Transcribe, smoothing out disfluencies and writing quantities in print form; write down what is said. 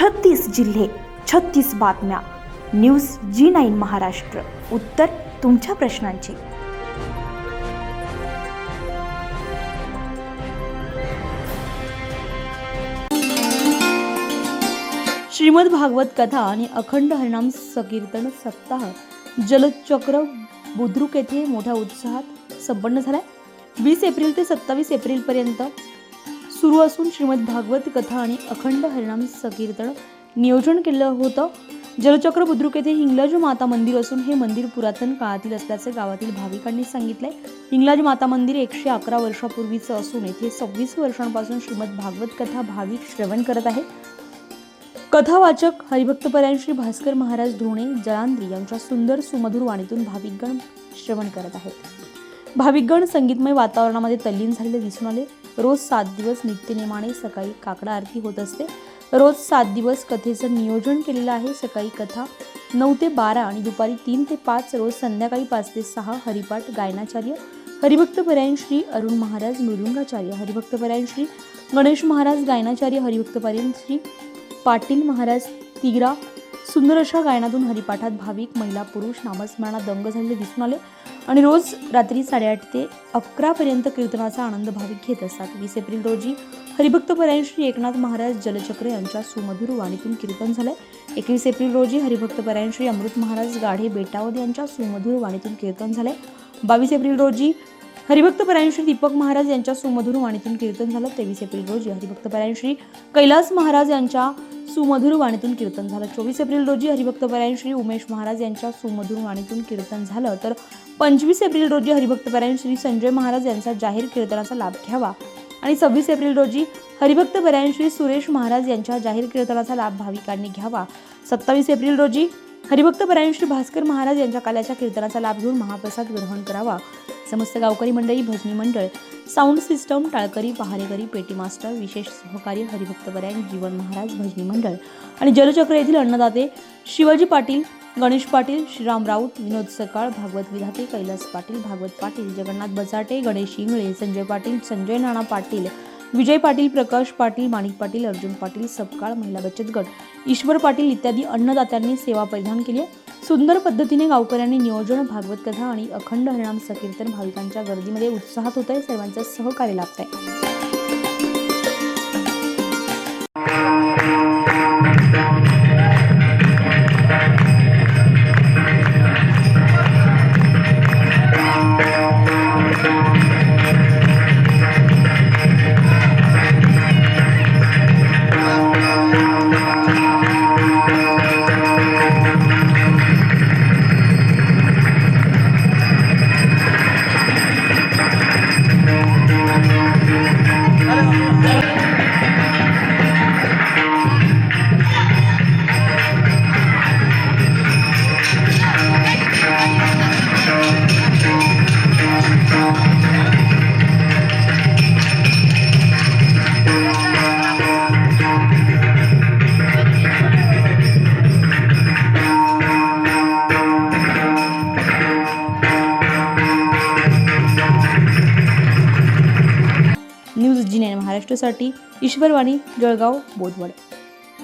36 जिल्हे, 36 बातम्या. News G9 Maharashtra. उत्तर तुमच्या प्रश्नांची. श्रीमद भागवत कथा आणि अखंड हरिनाम संकीर्तन सप्ताह जलचक्र बुद्रुक येथे मोठ्या उत्साहात संपन्न झालाय. 20 एप्रिल ते 27 एप्रिल पर्यंत सुरू असून श्रीमद भागवत कथा आणि अखंड हरिनाम संकीर्तन नियोजन केलं होतं. जलचक्र बुद्रुक येथे हिंगलाज माता मंदिर असून हे मंदिर पुरातन काळातील असल्याचे गावातील भाविकांनी सांगितलंय. हिंगलाज माता मंदिर 111 वर्षापूर्वीचं असून येथे 26 वर्षांपासून श्रीमद भागवत कथा भाविक श्रवण करत आहेत. कथावाचक हरिभक्तपरायण श्री भास्कर महाराज धोणे जळांद्री यांच्या सुंदर सुमधुर वाणीतून भाविकगण श्रवण करत आहेत. भाविकगण संगीतमय वातावरणामध्ये तल्लीन झालेले दिसून आले. रोज 7 दिवस नित्यनेमाने सकाळी काकडा आरती होत असते. रोज 7 दिवस कथेचं नियोजन केलेलं आहे. सकाळी कथा 9 ते 12 आणि दुपारी 3 ते 5, रोज संध्याकाळी 5 ते 6 हरिपाठ गायनाचार्य हरिभक्तपरायण श्री अरुण महाराज मृदुंगाचार्य, हरिभक्तपरायण श्री गणेश महाराज गायनाचार्य, हरिभक्तपरायण श्री पाटील महाराज तिगरा. सुंदर अशा गायनातून हरिपाठात भाविक महिला पुरुष नामस्मरणात दंग झालेले दिसून आले आणि रोज रात्री 8:30 ते 11 पर्यंत कीर्तनाचा आनंद भाविक घेत असतात. 20 एप्रिल रोजी हरिभक्तपरायण श्री एकनाथ महाराज जलचक्र यांच्या सुमधुर वाणीतून कीर्तन झालंय. 21 एप्रिल रोजी हरिभक्तपरायण श्री अमृत महाराज गाढे बेटावद यांच्या सुमधुर वाणीतून कीर्तन झालंय. 22 एप्रिल रोजी हरिभक्तपरायण श्री दीपक महाराज यांच्या सुमधुर वाणीतून कीर्तन झालं. 23 एप्रिल रोजी हरिभक्तपरायण श्री कैलास महाराज यांच्या सुमधुर वाणीतून कीर्तन झालं. 24 एप्रिल रोजी हरिभक्तपरायण श्री उमेश महाराज यांच्या सुमधुर वाणीतून कीर्तन झालं. तर 25 एप्रिल रोजी हरिभक्तपरायण श्री संजय महाराज यांचा जाहीर कीर्तनाचा लाभ घ्यावा आणि 26 एप्रिल रोजी हरिभक्तपरायण श्री सुरेश महाराज यांच्या जाहीर कीर्तनाचा लाभ भाविकांनी घ्यावा. 27 एप्रिल रोजी हरिभक्तपरायण श्री भास्कर महाराज यांच्या काल्याच्या कीर्तनाचा लाभ घेऊन महाप्रसाद ग्रहण करावा. समस्त गावकरी मंडळी, भजनी मंडळ, साऊंड सिस्टम, टाळकरी, पहारेकरी, पेटी मास्टर, विशेष सहकार्य हरिभक्तपरायण जीवन महाराज भजनी मंडळ आणि जलचक्र येथील अन्नदाते शिवाजी पाटील, गणेश पाटील, श्रीराम राऊत, विनोद सकाळ, भागवत विधाते, कैलास पाटील, भागवत पाटील, जगन्नाथ बचाटे, गणेश इंगळे, संजय पाटील, संजय नाना पाटील, विजय पाटील, प्रकाश पाटील, माणिक पाटील, अर्जुन पाटील, सपकाळ, महिला बचत गट, ईश्वर पाटील इत्यादी अन्नदात्यांनी सेवा परिधान केली. सुंदर पद्धतीने गावकऱ्यांनी नियोजन भागवत कथा आणि अखंड हरिनाम संकीर्तन भाविकांच्या गर्दीमध्ये उत्साहात होत आहे. सर्वांचं सहकार्य लाभत आहे. न्यूज G9 महाराष्ट्रासाठी ईश्वरवाणी, जळगाव, बोदवड.